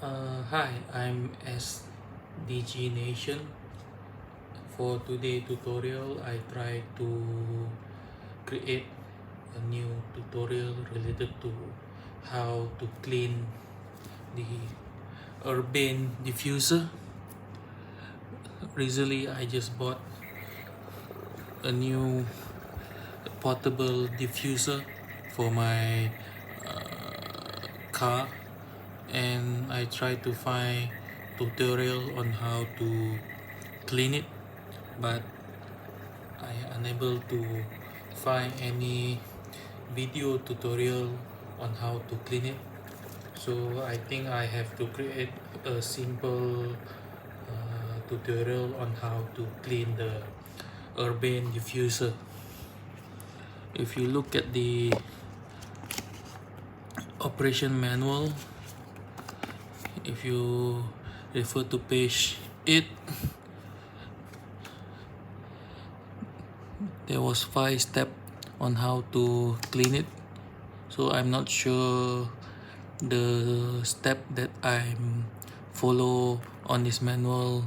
Hi, I'm SDG Nation. For today tutorial, I try to create a new tutorial related to how to clean the Urbane Diffuser. Recently, I just bought a new portable diffuser for my car, and I try to find tutorial on how to clean it, but I unable to find any video tutorial on how to clean it. So I think I have to create a simple tutorial on how to clean the Urbane Diffuser. If you look at the operation manual, if you refer to page 8, there was 5 steps on how to clean it. So I'm not sure the step that I follow on this manual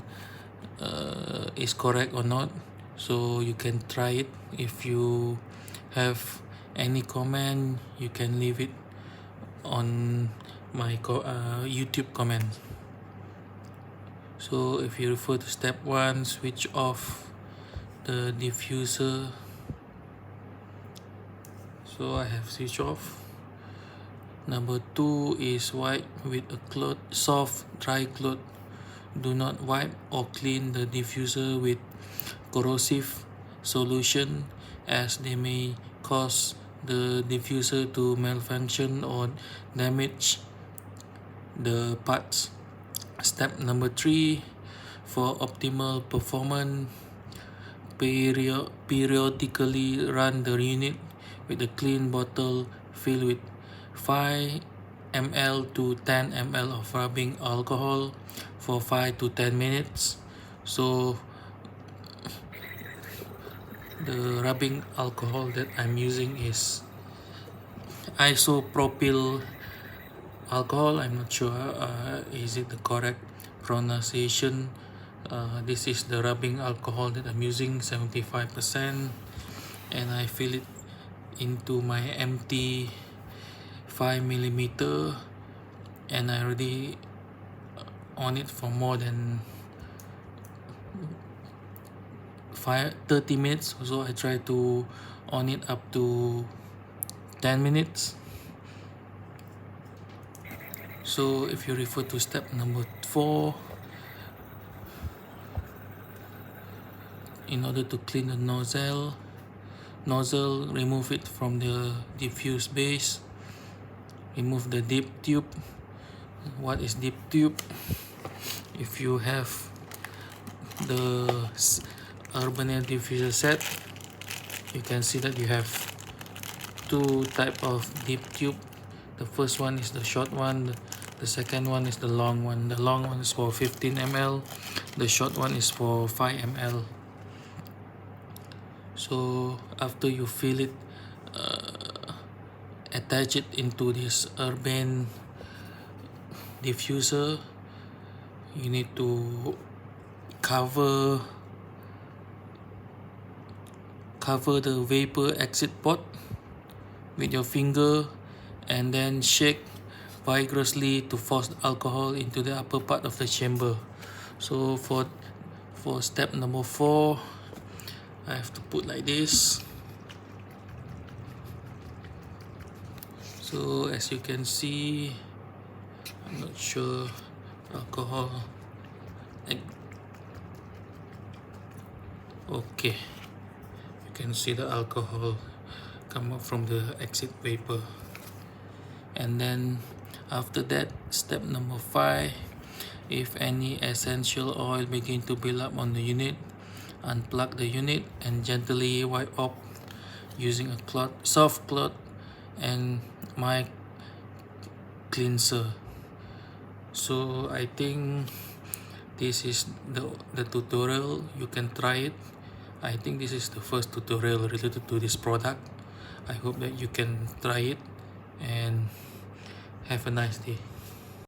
is correct or not. So you can try it. If you have any comment, you can leave it on my YouTube comment. So if you refer to step 1, switch off the diffuser. So I have switched off. Number 2 is wipe with a cloth, soft dry cloth. Do not wipe or clean the diffuser with corrosive solution, as they may cause the diffuser to malfunction or damage the parts. Step number 3, for optimal performance, periodically run the unit with a clean bottle filled with 5 ml to 10 ml of rubbing alcohol for 5 to 10 minutes. So the rubbing alcohol that I'm using is isopropyl alcohol. I'm not sure is it the correct pronunciation. This is the rubbing alcohol that I'm using, 75%, and I fill it into my empty 5mm, and I already on it for more than 30 minutes. So I try to on it up to 10 minutes. So if you refer to step number 4, in order to clean the nozzle, remove it from the diffuse base, remove the dip tube. What is dip tube? If you have the Urbane Diffuser set, you can see that you have 2 type of dip tube. The first one is the short one, the second one is the long one. The long one is for 15 ml, the short one is for 5 ml. So after you fill it, attach it into this Urbane Diffuser, you need to cover the vapor exit port with your finger, and then shake vigorously to force the alcohol into the upper part of the chamber. So for step number 4, I have to put like this. So as you can see, I'm not sure alcohol. Okay, you can see the alcohol come up from the exit vapor. And then after that, step number 5, if any essential oil begin to build up on the unit, unplug the unit and gently wipe off using a cloth, soft cloth and my cleanser. So I think this is the tutorial. You can try it. I think this is the first tutorial related to this product. I hope that you can try it and have a nice day.